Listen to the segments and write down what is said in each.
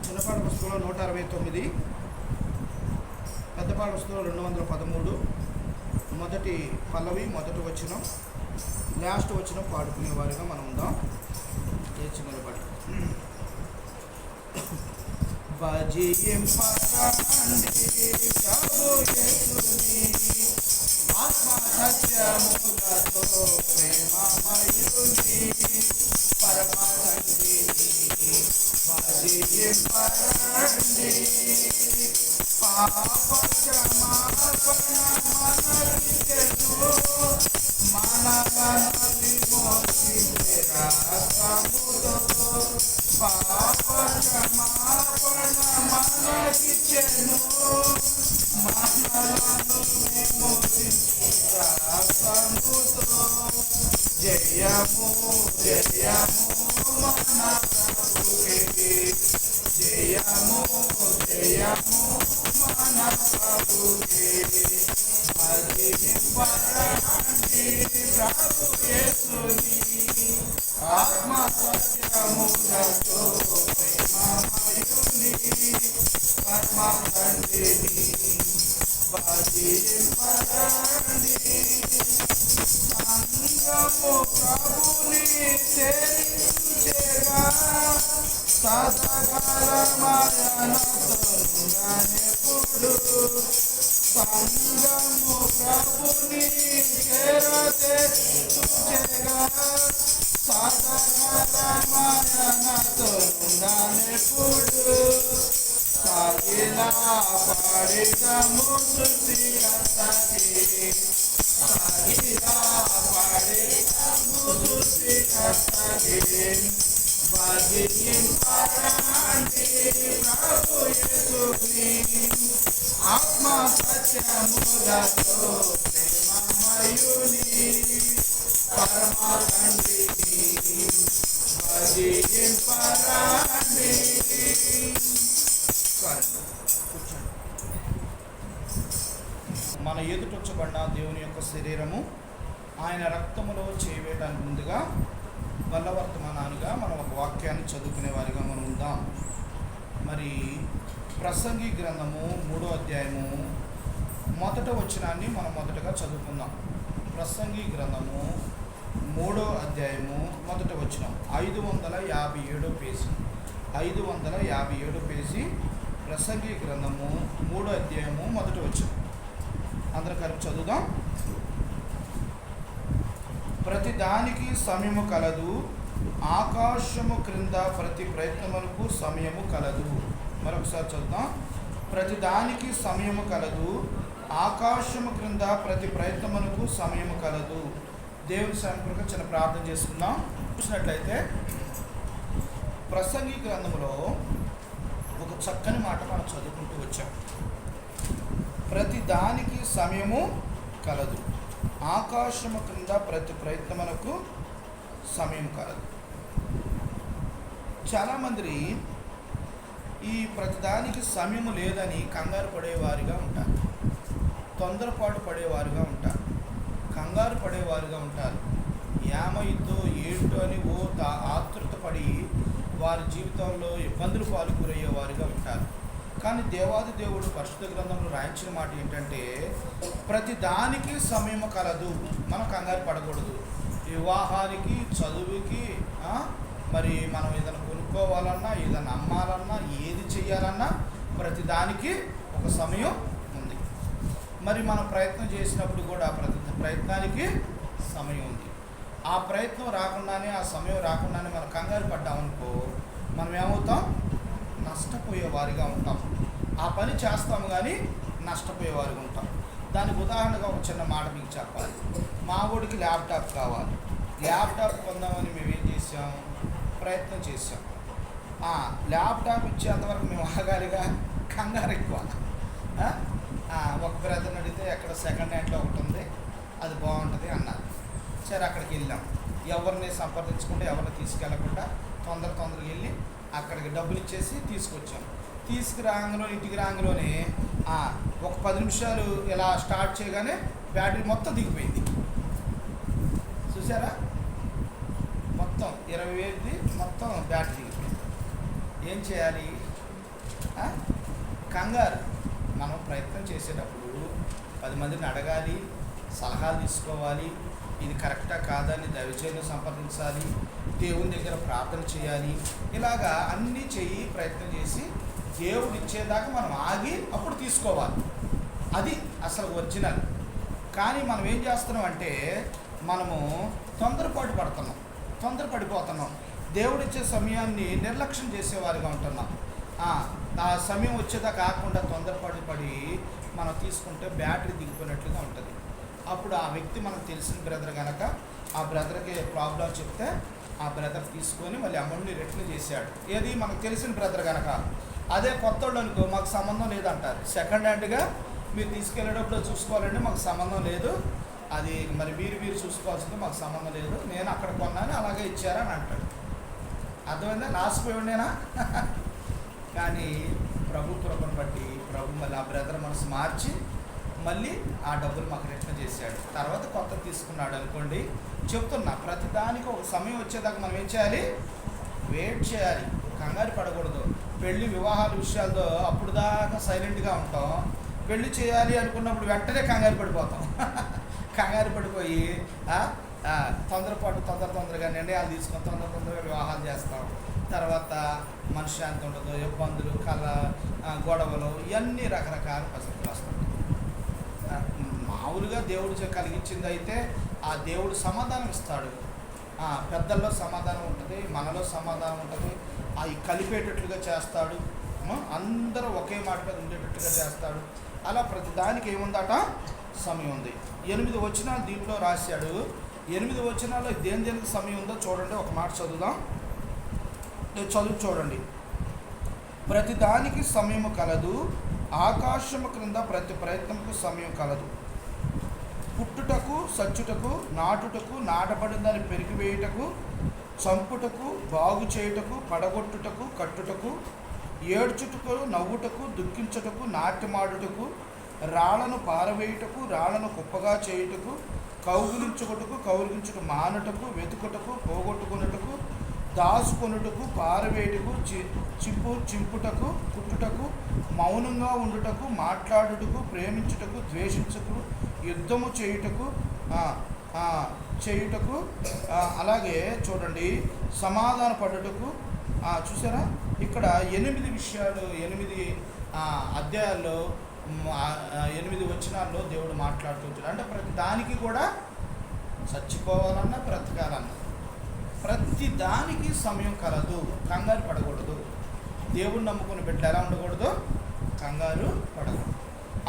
చిన్నపాట పుస్తకంలో 169, పెద్దపాట పుస్తకంలో 213. మొదటి పల్లవి, మొదటి వచనం, లాస్ట్ వచనం పాడుకునే వారిగా మనం ఉందాం. లేచి నిలబడి భజింపరండి ప్రభు యేసుని ఆత్మ సత్యములతో, ప్రేమమయుని పరమ తండ్రిని భజింపరండి. పాప క్షమాపణ మనకిచ్చెను, మనలను విమోచించె రక్తముతో. పాప క్షమాపణ మనకిచ్చెను, మనలను విమోచించె రక్తముతో. జయము జయము మన ప్రభుకే, జయము జయము మన ప్రభుకే. భజింపరండి ప్రభు యేసుని ఆత్మ సత్యములతో, ప్రేమమయుని పరమ తండ్రిని భజింపరండి. సంగము ప్రభుని సేవించెగా, సదాకాలమాయనతోనెప్పుడు. సంగము ప్రభుని చేరచేగా, సదాకాలమాయనతోనెప్పుడు. సాగిలా పాడిదము సృష్టికర్తకి, సాగిలా పాడిదము సృష్టికర్తకి. భజింపరండి ప్రభు యేసుని ఆత్మ సత్యములతో, ప్రేమమయుని పరమ తండ్రిని భజింపరండి. మన ఎదుటొచ్చబడిన దేవుని యొక్క శరీరము ఆయన రక్తములో చేయవేయడానికి ముందుగా బలవర్తమానాలుగా మనం ఒక వాక్యాన్ని చదువుకునే వారిగా మనం ఉందాం. మరి ప్రసంగి గ్రంథము 3వ అధ్యాయము మొదటి వచనాన్ని మనం మొదటగా చదువుకుందాం. ప్రసంగి గ్రంథము 3వ అధ్యాయము మొదటి వచనం, 557 పేజీ, 557 పేజీ. ప్రసంగి గ్రంథము 3వ అధ్యాయము మొదటి వచనం అందరం కలిపి చదువుదాం. ప్రతి దానికి సమయము కలదు, ఆకాశము క్రింద ప్రతి ప్రయత్నములకు సమయము కలదు. మరొకసారి చదువుదాం. ప్రతి దానికి సమయము కలదు, ఆకాశము క్రింద ప్రతి ప్రయత్నములకు సమయము కలదు. దేవుని సమీపంగా చిన్న ప్రార్థన చేసుకుందాం. చూసినట్లయితే ప్రసంగి గ్రంథములో ఒక చక్కని మాట మనం చదువుకుంటూ వచ్చాం. ప్రతి దానికి సమయము కలదు, ఆకాశము క్రింద ప్రతి ప్రయత్నమునకు సమయం కలదు. చాలామంది ఈ ప్రతిదానికి సమయము లేదని కంగారు పడేవారిగా ఉంటారు, తొందరపాటు పడేవారుగా ఉంటారు, కంగారు పడేవారుగా ఉంటారు. ఏమైద్దో ఏంటో అని ఆతృత పడి వారి జీవితంలో ఇబ్బందులు పాల్గొయ్యేవారుగా ఉంటారు. కానీ దేవాది దేవుడు పరిశుద్ధ గ్రంథంలో రాయించిన మాట ఏంటంటే, ప్రతి దానికి సమయం కలదు. మనం కంగారు పడకూడదు. వివాహానికి, చదువుకి, మరి మనం ఏదైనా కొనుక్కోవాలన్నా, ఏదైనా అమ్మాలన్నా, ఏది చేయాలన్నా ప్రతి దానికి ఒక సమయం ఉంది. మరి మనం ప్రయత్నం చేసినప్పుడు కూడా ప్రతి ప్రయత్నానికి సమయం ఉంది. ఆ ప్రయత్నం రాకుండానే, ఆ సమయం రాకుండానే మనం కంగారు పడ్డామనుకో, మనం ఏమవుతాం? నష్టపోయేవారిగా ఉంటాం. ఆ పని చేస్తాము కానీ నష్టపోయేవారిగా ఉంటాం. దానికి ఉదాహరణగా ఒక చిన్న మాట మీకు చెప్పాలి. మా ఊడికి ల్యాప్టాప్ కావాలి. ల్యాప్టాప్ పొందామని మేము ఏం చేసాం? ప్రయత్నం చేసాం. ల్యాప్టాప్ ఇచ్చేంతవరకు మేము ఆగాలిగా, కంగారు ఎక్కువ. ఒక బ్రదర్ని అడిగితే ఎక్కడ సెకండ్ హ్యాండ్లో ఒకటి ఉంది, అది బాగుంటుంది అన్నారు. సరే అక్కడికి వెళ్ళాం. ఎవరిని సంప్రదించకుండా, ఎవరిని తీసుకెళ్లకుండా తొందరగా వెళ్ళి అక్కడికి డబ్బులు ఇచ్చేసి తీసుకొచ్చాం. ఇంటికి రాగానే ఒక 10 నిమిషాలు ఇలా స్టార్ట్ చేయగానే బ్యాటరీ మొత్తం దిగిపోయింది. చూసారా? మొత్తం 20,000ది మొత్తం బ్యాటరీ దిగిపోయింది. ఏం చేయాలి? ఆ? కంగారు. మనం ప్రయత్నం చేసేటప్పుడు 10 మందిని అడగాలి, సలహాలు తీసుకోవాలి, ఇది కరెక్టా కాదని దైవజనులను సంప్రదించాలి, దేవుని దగ్గర ప్రార్థన చేయాలి, ఇలాగా అన్నీ చెయ్యి ప్రయత్నం చేసి దేవుడు ఇచ్చేదాకా మనం ఆగి అప్పుడు తీసుకోవాలి. అది అసలు ఒరిజినల్. కానీ మనం ఏం చేస్తున్నాం అంటే మనము తొందరపడిపోతున్నాం. దేవుడిచ్చే సమయాన్ని నిర్లక్ష్యం చేసేవారిగా ఉంటున్నాం. ఆ సమయం వచ్చేదాకా కాకుండా తొందరపడి మనం తీసుకుంటే బ్యాటరీ దిగిపోయినట్లుగా ఉంటుంది. అప్పుడు ఆ వ్యక్తి మనకు తెలిసిన బ్రదర్ కనుక ఆ బ్రదర్కి ప్రాబ్లం చెప్తే ఆ బ్రదర్ తీసుకొని మళ్ళీ అమౌంట్ని రిటర్న్ చేశాడు. ఏది మనకు తెలిసిన బ్రదర్ కనుక. అదే కొత్త వాళ్ళు అనుకో మాకు సంబంధం లేదంటారు. సెకండ్ హ్యాండ్గా మీరు తీసుకెళ్ళేటప్పుడు చూసుకోవాలంటే మాకు సంబంధం లేదు, అది మరి మీరు చూసుకోవాల్సింది, మాకు సంబంధం లేదు, నేను అక్కడ కొన్నాను అలాగే ఇచ్చారని అంటాడు. అర్థమైందా? లాసిపోయాడేనా? కానీ ప్రభు కృపను బట్టి ప్రభు మళ్ళీ ఆ బ్రదర్ మనసు మార్చి మళ్ళీ ఆ డబ్బులు మాకు రిటర్న్ చేశాడు. తర్వాత కొత్త తీసుకున్నాడు అనుకోండి. చెప్తున్నా, ప్రతిదానికి ఒక సమయం వచ్చేదాకా మనం ఏం చేయాలి? వెయిట్ చేయాలి, కంగారు పడకూడదు. పెళ్ళి వివాహాల విషయాలతో అప్పుడు దాకా సైలెంట్గా ఉంటాం. పెళ్ళి చేయాలి అనుకున్నప్పుడు వెంటనే కంగారు పడిపోతాం. కంగారు పడిపోయి తొందరగా నిర్ణయాలు తీసుకొని తొందరగా వివాహాలు చేస్తాం. తర్వాత మనశ్శాంతి ఉండదు, ఇబ్బందులు, గొడవలు, ఇవన్నీ రకరకాల పరిస్థితులు వస్తాయి. మామూలుగా దేవుడు కలిగించింది అయితే ఆ దేవుడు సమాధానం ఇస్తాడు. పెద్దల్లో సమాధానం ఉంటుంది, మనలో సమాధానం ఉంటుంది. అవి కలిపేటట్లుగా చేస్తాడు. అందరూ ఒకే మాట మీద ఉండేటట్టుగా చేస్తాడు. అలా ప్రతి దానికి ఏముందట? సమయం ఉంది. 8 వచనాలు దీంట్లో రాశాడు. 8 వచనాల్లో దేనికి సమయం ఉందో చూడండి. ఒక మాట చదువుదాం. చూడండి. ప్రతి దానికి సమయము కలదు, ఆకాశము క్రింద ప్రతి ప్రయత్నముకు సమయం కలదు. పుట్టుటకు, సచ్చుటకు, నాటుటకు, నాటబడిందని పెరిగివేయుటకు, చంపుటకు, బాగు చేయుటకు, పడగొట్టుటకు, కట్టుటకు, ఏడ్చుటకు, నవ్వుటకు, దుఃఖించుటకు, నాట్యమాడుటకు, రాళ్లను పారవేయుటకు, రాళ్లను కుప్పగా చేయుటకు, కౌగిలించుట మానుటకు, వెతుకుటకు, పోగొట్టుకొనుటకు, దాచుకొనుటకు, పారవేయుటకు, చింపుటకు, కుట్టుటకు, మౌనంగా ఉండుటకు, మాట్లాడుటకు, ప్రేమించుటకు, ద్వేషించుటకు, యుద్ధము చేయుటకు, అలాగే చూడండి సమాధాన పడుటకు. చూసారా, ఇక్కడ 8 విషయాలు, 8 అధ్యాయాల్లో 8 వచనాల్లో దేవుడు మాట్లాడుతుంటాడు. అంటే ప్రతి దానికి కూడా చచ్చిపోవాలన్నా బ్రతకాలన్నా ప్రతి దానికి సమయం కలదు. కంగారు పడకూడదు. దేవుడిని నమ్ముకుని బిడ్డ ఎలా ఉండకూడదు? కంగారు పడకూడదు.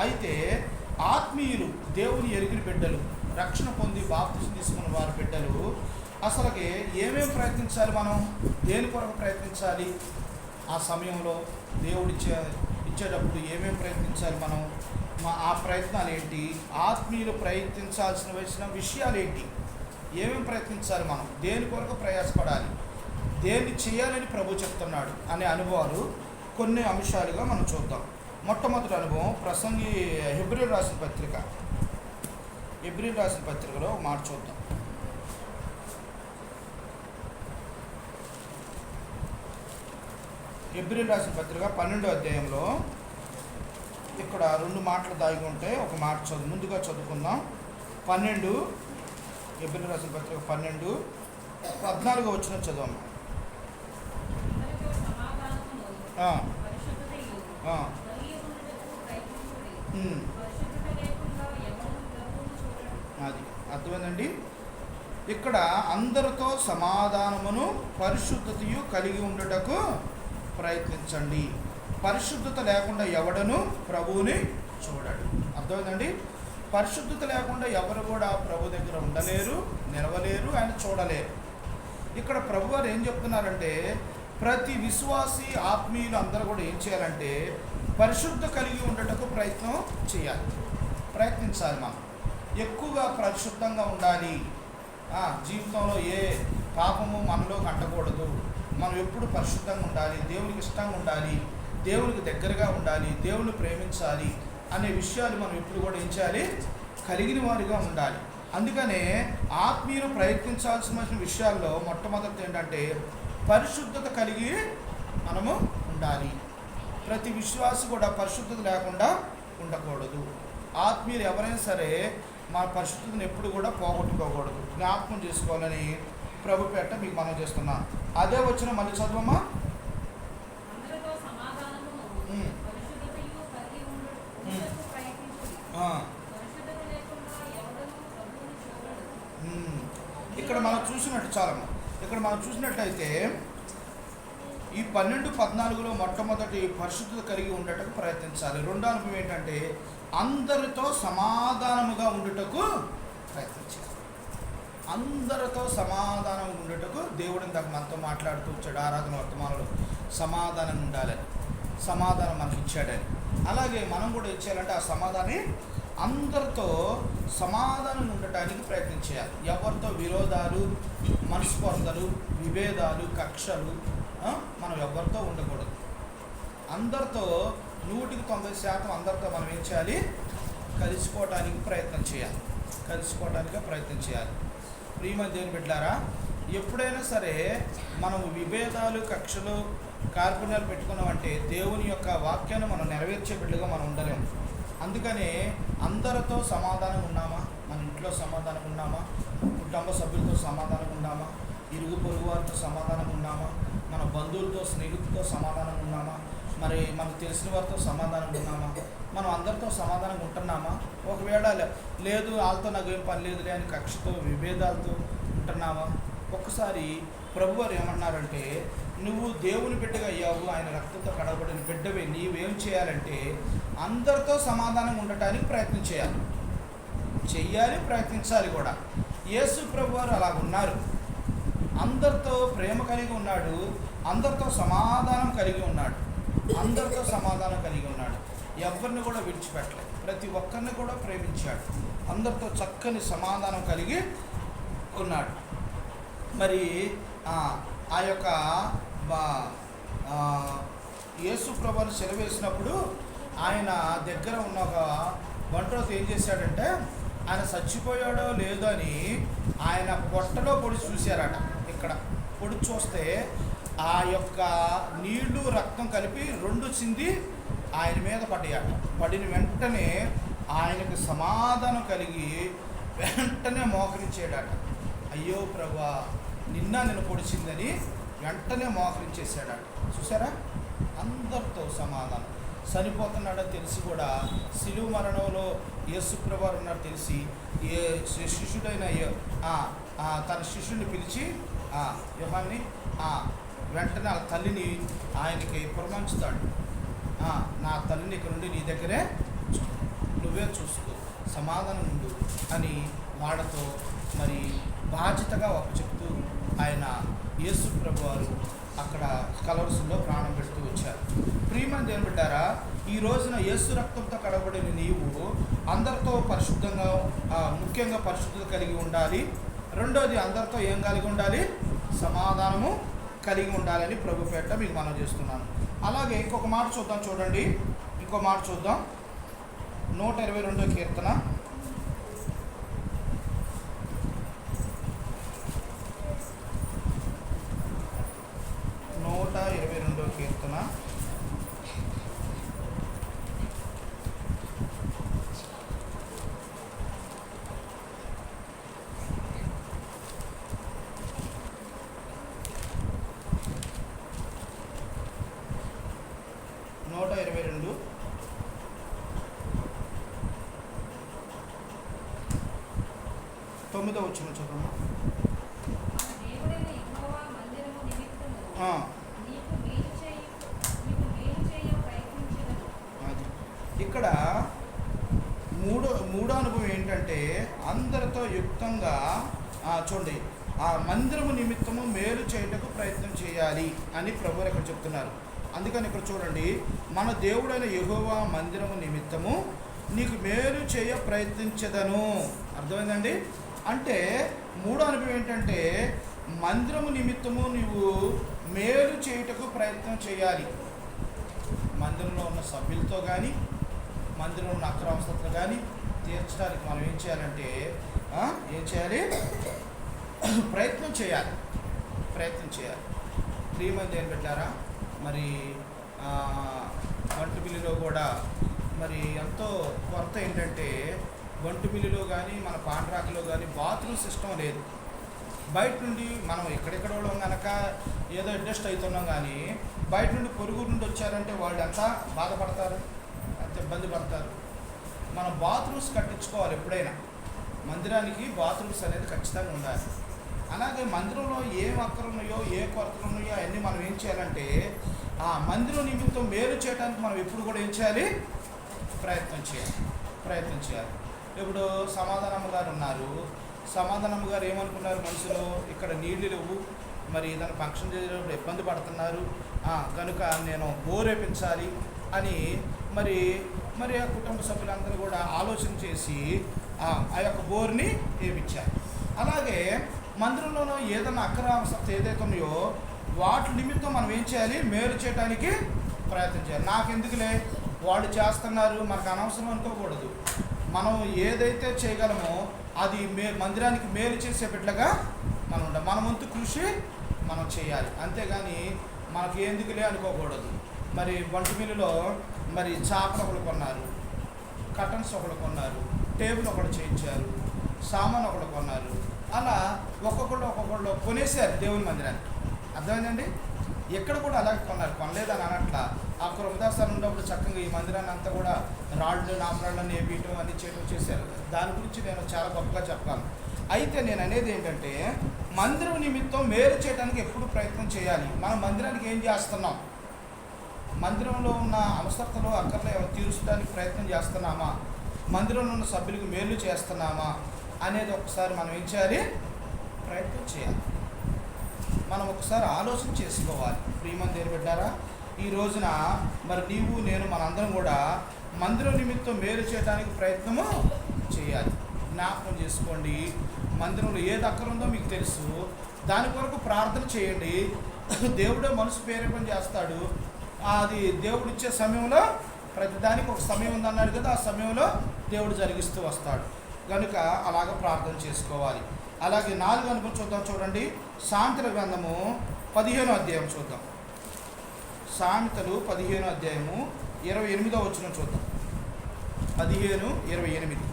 అయితే ఆత్మీయులు, దేవుని ఎరిగిన బిడ్డలు, రక్షణ పొంది బాప్తిసం తీసుకున్న వారి బిడ్డలు అసలుకి ఏమేమి ప్రయత్నించాలి? మనం దేని కొరకు ప్రయత్నించాలి? ఆ సమయంలో దేవుడు ఇచ్చేటప్పుడు ఏమేమి ప్రయత్నించాలి మనం? ఆ ప్రయత్నాలు ఏంటి? ఆత్మీయులు ప్రయత్నించాల్సిన విషయాలు ఏంటి? ఏమేమి ప్రయత్నించాలి మనం? దేని కొరకు ప్రయాసపడాలి? దేన్ని చేయాలని ప్రభు చెప్తున్నాడు అనే అనుభవాలు కొన్ని అంశాలుగా మనం చూద్దాం. మొట్టమొదటి అనుభవం హెబ్రీయులకు రాసిన పత్రికలో ఒక మాట చూద్దాం. హెబ్రీయులకు రాసిన పత్రిక 12వ అధ్యాయంలో ఇక్కడ 2 మాటలు దాగి ఉంటాయి. ఒక మాట ముందుగా చదువుకుందాం. 12 హెబ్రీయులకు రాసిన పత్రిక 12:14 వచ్చిన చదవమ్మా. అది అర్థమైందండి. ఇక్కడ అందరితో సమాధానమును పరిశుద్ధతయు కలిగి ఉండుటకు ప్రయత్నించండి. పరిశుద్ధత లేకుండా ఎవడను ప్రభువుని చూడడు. అర్థమైందండి. పరిశుద్ధత లేకుండా ఎవరు కూడా ప్రభు దగ్గర ఉండలేరు, నిలవలేరు, ఆయన చూడలేరు. ఇక్కడ ప్రభు గారు ఏం చెప్తున్నారంటే ప్రతి విశ్వాసి, ఆత్మీయులు అందరూ కూడా ఏం చేయాలంటే పరిశుద్ధ కలిగి ఉండటకు ప్రయత్నించాలి. మనం ఎక్కువగా పరిశుద్ధంగా ఉండాలి. జీవితంలో ఏ పాపము మనలో అంటకూడదు. మనం ఎప్పుడు పరిశుద్ధంగా ఉండాలి, దేవునికి ఇష్టంగా ఉండాలి, దేవునికి దగ్గరగా ఉండాలి, దేవుని ప్రేమించాలి అనే విషయాలు మనం ఎప్పుడు కూడా ఏం చేయాలి? కలిగిన వారిగా ఉండాలి. అందుకనే ఆత్మీయులు ప్రయత్నించాల్సిన విషయాల్లో మొట్టమొదటి ఏంటంటే పరిశుద్ధత కలిగి మనము ఉండాలి. ప్రతి విశ్వాసి కూడా పరిశుద్ధత లేకుండా ఉండకూడదు. ఆత్మీయులు ఎవరైనా సరే మా పరిశుద్ధతను ఎప్పుడు కూడా పోగొట్టుకోకూడదు, జ్ఞాపకం చేసుకోవాలని ప్రభు పేట మీకు మనం చేస్తున్నాం. అదే వచ్చిన మళ్ళీ చదవమ్మా. ఇక్కడ మనం చూసినట్టు చాలమ్మా, ఇక్కడ మనం చూసినట్లయితే ఈ 12-14లో మొట్టమొదటి పరిశుద్ధత కలిగి ఉండటకు ప్రయత్నించాలి. రెండో అనుభవం ఏంటంటే అందరితో సమాధానముగా ఉండుటకు ప్రయత్నించాలి. అందరితో సమాధానం ఉండుటకు దేవుడు ఇందాక మనతో మాట్లాడుతూ వచ్చాడు ఆరాధన వర్తమానంలో, సమాధానం ఉండాలని, సమాధానం మనకి ఇచ్చాడని. అలాగే మనం కూడా ఇచ్చేయాలంటే ఆ సమాధానం అందరితో సమాధానం ఉండటానికి ప్రయత్నం చేయాలి. ఎవరితో విరోధాలు, మనస్పర్ధలు, విభేదాలు, కక్షలు మనం ఎవరితో ఉండకూడదు. అందరితో 100% అందరితో మనం ఏం చేయాలి? కలిసిపోవటానికి ప్రయత్నం చేయాలి, కలిసిపోవటానికి ప్రయత్నం చేయాలి. ప్రియమైన దేవుని బిడ్డలారా, ఎప్పుడైనా సరే మనం విభేదాలు, కక్షలు, కార్పణ్యాలు పెట్టుకున్నామంటే దేవుని యొక్క వాక్యాన్ని మనం నెరవేర్చే బిడ్డగా మనం ఉండలేము. అందుకనే అందరితో సమాధానం ఉన్నామా? మన ఇంట్లో సమాధానం ఉన్నామా? కుటుంబ సభ్యులతో సమాధానం ఉన్నామా? ఇరుగు పొరుగు వారితో సమాధానం ఉన్నామా? మన బంధువులతో, స్నేహితులతో సమాధానం ఉన్నామా? మరి మనకు తెలిసిన వారితో సమాధానం ఉన్నామా? మనం అందరితో సమాధానం ఉంటున్నామా? ఒకవేళ లేదు వాళ్ళతో నాకు ఏం పని లేదులే అని కక్షతో, విభేదాలతో ఉంటున్నామా? ఒక్కసారి ప్రభువారు ఏమన్నారంటే, నువ్వు దేవుని బిడ్డగా అయ్యావు, ఆయన రక్తంతో కడగబడిన బిడ్డవే, నీవేం చేయాలంటే అందరితో సమాధానం ఉండటానికి ప్రయత్నం చేయాలి, ప్రయత్నించాలి కూడా. యేసు ప్రభువారు అలా ఉన్నారు, అందరితో ప్రేమ కలిగి ఉన్నాడు, అందరితో సమాధానం కలిగి ఉన్నాడు, అందరితో సమాధానం కలిగి ఉన్నాడు. ఎవరిని కూడా విడిచిపెట్టలేదు, ప్రతి ఒక్కరిని కూడా ప్రేమించాడు, అందరితో చక్కని సమాధానం కలిగి ఉన్నాడు. మరి ఆ యొక్క యేసు ప్రభువుని సెలవేసినప్పుడు ఆయన దగ్గర ఉన్న ఒక బంట్రోతు ఏం చేశాడంటే, ఆయన చచ్చిపోయాడో లేదో అని ఆయన పొట్టలో పొడి చూశారట. ఇక్కడ పొడి చూస్తే ఆ యొక్క నీళ్లు, రక్తం కలిపి 2 చింది ఆయన మీద పడ్డాయట. పడిన వెంటనే ఆయనకు సమాధానం కలిగి వెంటనే మోకరించాడట. అయ్యో ప్రభువా, నిన్ను పొడిచిందని వెంటనే మోకరించేసాడట. చూసారా? అందరితో సమాధానం. చనిపోతున్నాడని తెలిసి కూడా, శిలువ మరణంలో యేసు ప్రభువారు ఉన్నాడు తెలిసి, ఏ శిష్యుడైన తన శిష్యుని పిలిచి యోహాన్ని వెంటనే ఆ తల్లిని ఆయనకి పురమాంచుతాడు. నా తల్లిని ఇక్కడ నుండి నీ దగ్గరే నువ్వే చూసుకో, సమాధానం ఉండు అని వాళ్ళతో మరి బాధ్యతగా చెప్తూ ఆయన యేసు ప్రభువారు అక్కడ కలవరసులో ప్రాణం పెడుతూ వచ్చారు. ప్రియమైన దేవుని బిడ్డారా, ఈ రోజున యేసు రక్తంతో కడగబడిన నీవు అందరితో పరిశుద్ధంగా, ముఖ్యంగా పరిశుద్ధత కలిగి ఉండాలి. రెండోది, అందరితో ఏం కలిగి ఉండాలి? సమాధానము కలిగి ఉండాలని ప్రభు పేట మీకు మనం చేస్తున్నాను. అలాగే ఇంకొక మాట చూద్దాం, చూడండి, ఇంకో మాట చూద్దాం. 122వ కీర్తన 122వ కీర్తన 122 9వ వచనం చదవమ్మా. ఇక్కడ మూడో అనుభవం ఏంటంటే, అందరితో యుక్తంగా చూడండి, ఆ మందిరము నిమిత్తము మేలు చేయుటకు ప్రయత్నం చేయాలి అని ప్రభువు ఇక్కడ చెప్తున్నారు. అందుకని ఇక్కడ చూడండి, మన దేవుడైన యెహోవా మందిరము నిమిత్తము నీకు మేలు చేయ ప్రయత్నించదను. అర్థమైందండి? అంటే మూడో అనుభవం ఏంటంటే, మందిరము నిమిత్తము నీవు మేలు చేయుటకు ప్రయత్నం చేయాలి. మందిరంలో ఉన్న సభ్యులతో కానీ, మందిరంలో ఉన్న అక్రమస్తలు కానీ తీర్చడానికి మనం ఏం చేయాలంటే, ప్రయత్నం చేయాలి. ప్రియమైన దేవుని బిడ్డలారా, మరి కూడా మరి ఎంతో కొరత ఏంటంటే బంటుమిల్లిలో కానీ మన పాండ్రాకిలో కానీ బాత్రూమ్ సిస్టమ్ లేదు. బయట నుండి మనం ఎక్కడెక్కడ వాళ్ళం కనుక ఏదో అడ్జస్ట్ అవుతున్నాం, కానీ బయట నుండి పొరుగు నుండి వచ్చారంటే వాళ్ళు ఎంత బాధపడతారు, ఎంత ఇబ్బంది పడతారు. మనం బాత్రూమ్స్ కట్టించుకోవాలి. ఎప్పుడైనా మందిరానికి బాత్రూమ్స్ అనేది ఖచ్చితంగా ఉండాలి. అలాగే మందిరంలో ఏం అక్కలు ఉన్నాయో, ఏ కొరతలు ఉన్నాయో అవన్నీ మనం ఏం చేయాలంటే ఆ మందిరం నిమిత్తం మేలు చేయడానికి మనం ఎప్పుడు కూడా ఏం చేయాలి, ప్రయత్నం చేయాలి. ఇప్పుడు సమాధానమ్మ గారు ఉన్నారు. సమాధానమ్మ గారు ఏమనుకున్నారు మనసులో, ఇక్కడ నీళ్ళు లేవు, మరి ఏదైనా ఫంక్షన్ చేసేటప్పుడు ఇబ్బంది పడుతున్నారు కనుక నేను బోర్ వేయించాలి అని మరి ఆ కుటుంబ సభ్యులందరూ కూడా ఆలోచన చేసి ఆ యొక్క బోర్ని వేయించారు. అలాగే మందిరంలోనూ ఏదైనా అక్కర అవసరం ఏదైతే ఉన్నాయో వాటి నిమిత్తం మనం ఏం చేయాలి, మేలు చేయడానికి ప్రయత్నం చేయాలి. నాకెందుకులే వాళ్ళు చేస్తున్నారు మనకు అనవసరం అనుకోకూడదు. మనం ఏదైతే చేయగలమో అది మందిరానికి మేలు చేసే బిడ్డగా మనం ఉండాలి. మన వంతు కృషి మనం చేయాలి, అంతేగాని మనకి ఎందుకులే అనుకోకూడదు. మరి బంటుమిల్లులో మరి చాపలు ఒకళ్ళు కొన్నారు, కర్టన్స్ ఒకళ్ళు కొన్నారు, టేబుల్ ఒకళ్ళు చేయించారు, సామాన్ ఒకళ్ళు కొన్నారు. అలా ఒక్కొక్కళ్ళు కొనేసారు దేవుని మందిరాన్ని. అర్థమైందండి? ఎక్కడ కూడా అలాగే కొనలేదని అనట్లా. ఆ కృపదాసాలు ఉన్నప్పుడు చక్కగా ఈ మందిరాన్ని అంతా కూడా రాళ్ళు నామరాళ్ళని వేయటం అన్ని చేయడం చేశారు. దాని గురించి నేను చాలా గొప్పగా చెప్పాను. అయితే నేను అనేది ఏంటంటే మందిరం నిమిత్తం మేలు చేయడానికి ఎప్పుడు ప్రయత్నం చేయాలి. మనం మందిరానికి ఏం చేస్తున్నాం, మందిరంలో ఉన్న అవసరతలు అక్కర్లు తీర్చడానికి ప్రయత్నం చేస్తున్నామా, మందిరంలో ఉన్న సభ్యులకు మేలు చేస్తున్నామా అనేది ఒకసారి మనం ఏం చేయాలి, ప్రయత్నం చేయాలి. మనం ఒకసారి ఆలోచన చేసుకోవాలి. ప్రియమైన దేవుని బిడ్డారా, ఈ రోజున మరి నీవు నేను మనందరం కూడా మందిరం నిమిత్తం మేలు చేయడానికి ప్రయత్నము చేయాలి. జ్ఞాపకం చేసుకోండి, మందిరంలో ఏది అక్కర ఉందో మీకు తెలుసు, దాని కొరకు ప్రార్థన చేయండి. దేవుడే మనసు ప్రేరేపణ చేస్తాడు. అది దేవుడు ఇచ్చే సమయంలో ప్రతిదానికి ఒక సమయం ఉందన్నాడు కదా, ఆ సమయంలో దేవుడు జరిగిస్తూ వస్తాడు. కనుక అలాగ ప్రార్థన చేసుకోవాలి. అలాగే 4 అనుభవం చూద్దాం. చూడండి, సామెతల గ్రంథము 15వ అధ్యాయం చూద్దాం. సామెతలు 15వ అధ్యాయము 28వ వచనం చూద్దాం. 15:28.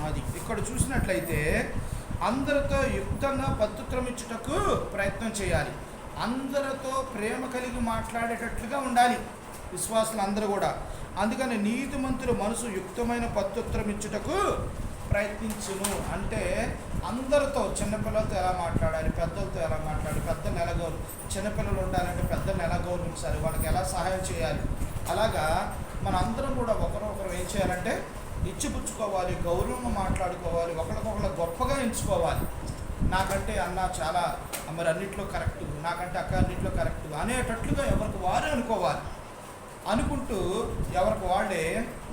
అది ఇక్కడ చూసినట్లయితే అందరితో యుక్తంగా ప్రత్యుత్తరం ఇచ్చుటకు ప్రయత్నం చేయాలి. అందరితో ప్రేమ కలిగి మాట్లాడేటట్లుగా ఉండాలి విశ్వాసులు అందరూ కూడా. అందుకని నీతిమంతుల మనసు యుక్తమైన ప్రత్యుత్తరం ఇచ్చుటకు ప్రయత్నించును అంటే అందరితో, చిన్నపిల్లలతో ఎలా మాట్లాడాలి, పెద్దలతో ఎలా మాట్లాడాలి, పెద్దలు ఎలా చిన్నపిల్లలు ఉండాలంటే పెద్దలు ఎలా గౌరవించాలి, వాళ్ళకి ఎలా సహాయం చేయాలి. అలాగా మన అందరం కూడా ఒకరు ఏం చేయాలంటే ఇచ్చిపుచ్చుకోవాలి, గౌరవంగా మాట్లాడుకోవాలి, ఒకరికొకరు గొప్పగా ఎంచుకోవాలి. నాకంటే అన్న చాలా మరి అన్నింటిలో కరెక్టు, నాకంటే అక్క అన్నింటిలో కరెక్టు అనేటట్లుగా ఎవరికి వారే అనుకోవాలి. అనుకుంటూ ఎవరికి వాళ్ళే